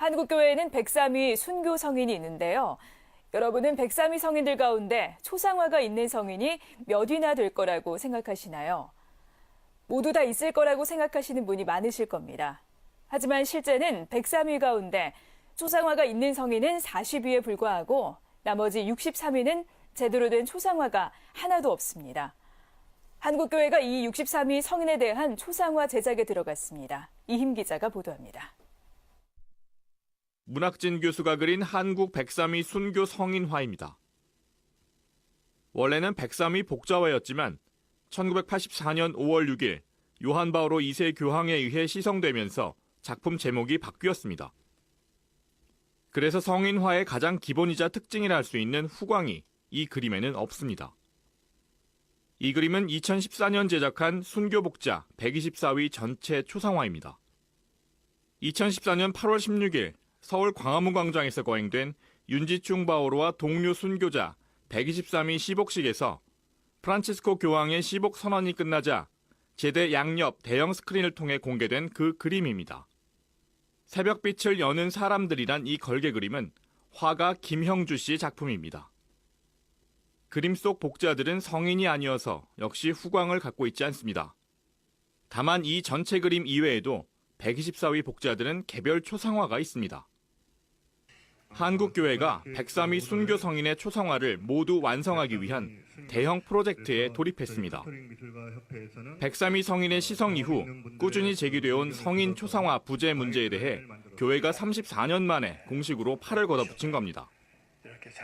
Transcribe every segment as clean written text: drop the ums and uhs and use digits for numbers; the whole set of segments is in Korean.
한국교회에는 103위 순교 성인이 있는데요. 여러분은 103위 성인들 가운데 초상화가 있는 성인이 몇 위나 될 거라고 생각하시나요? 모두 다 있을 거라고 생각하시는 분이 많으실 겁니다. 하지만 실제는 103위 가운데 초상화가 있는 성인은 40위에 불과하고 나머지 63위는 제대로 된 초상화가 하나도 없습니다. 한국교회가 이 63위 성인에 대한 초상화 제작에 들어갔습니다. 이힘 기자가 보도합니다. 문학진 교수가 그린 한국 103위 순교 성인화입니다. 원래는 103위 복자화였지만 1984년 5월 6일 요한 바오로 2세 교황에 의해 시성되면서 작품 제목이 바뀌었습니다. 그래서 성인화의 가장 기본이자 특징이라 할 수 있는 후광이 이 그림에는 없습니다. 이 그림은 2014년 제작한 순교 복자 124위 전체 초상화입니다. 2014년 8월 16일 서울 광화문 광장에서 거행된 윤지충 바오로와 동료 순교자 123위 시복식에서 프란치스코 교황의 시복 선언이 끝나자 제대 양옆 대형 스크린을 통해 공개된 그 그림입니다. 새벽빛을 여는 사람들이란 이 걸개 그림은 화가 김형주 씨 작품입니다. 그림 속 복자들은 성인이 아니어서 역시 후광을 갖고 있지 않습니다. 다만 이 전체 그림 이외에도 124위 복자들은 개별 초상화가 있습니다. 한국교회가 103위 순교 성인의 초상화를 모두 완성하기 위한 대형 프로젝트에 돌입했습니다. 103위 성인의 시성 이후 꾸준히 제기되어온 성인 초상화 부재 문제에 대해 교회가 34년 만에 공식으로 팔을 걷어붙인 겁니다.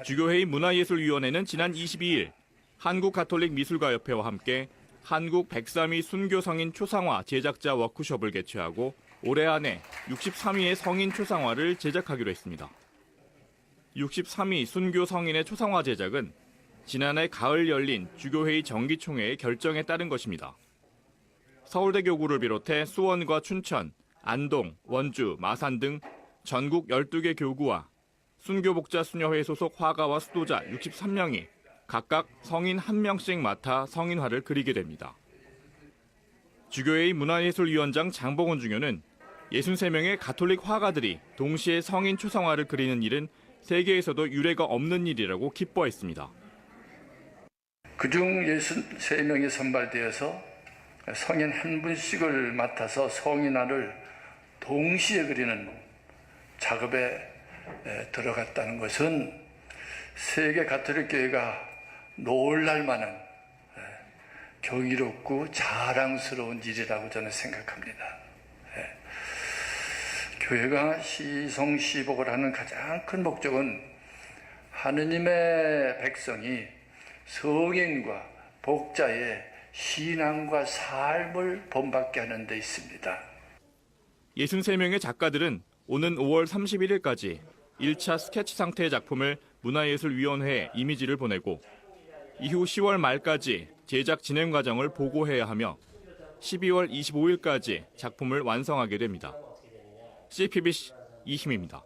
주교회의 문화예술위원회는 지난 22일 한국가톨릭미술가협회와 함께 한국 103위 순교 성인 초상화 제작자 워크숍을 개최하고 올해 안에 63위의 성인 초상화를 제작하기로 했습니다. 63위 순교 성인의 초상화 제작은 지난해 가을 열린 주교회의 정기총회의 결정에 따른 것입니다. 서울대 교구를 비롯해 수원과 춘천, 안동, 원주, 마산 등 전국 12개 교구와 순교복자 수녀회 소속 화가와 수도자 63명이 각각 성인 1명씩 맡아 성인화를 그리게 됩니다. 주교회의 문화예술위원장 장봉원 중교는 63명의 가톨릭 화가들이 동시에 성인 초상화를 그리는 일은 세계에서도 유례가 없는 일이라고 기뻐했습니다. 그중 63명이 선발되어서 성인 한 분씩을 맡아서 성인화를 동시에 그리는 작업에 들어갔다는 것은 세계 가톨릭 교회가 놀랄 만한 경이롭고 자랑스러운 일이라고 저는 생각합니다. 교회가 시성시복을 하는 가장 큰 목적은 하느님의 백성이 성인과 복자의 신앙과 삶을 본받게 하는 데 있습니다. 63명의 작가들은 오는 5월 31일까지 1차 스케치 상태의 작품을 문화예술위원회에 이미지를 보내고 이후 10월 말까지 제작 진행 과정을 보고해야 하며 12월 25일까지 작품을 완성하게 됩니다. CPBC 이힘입니다.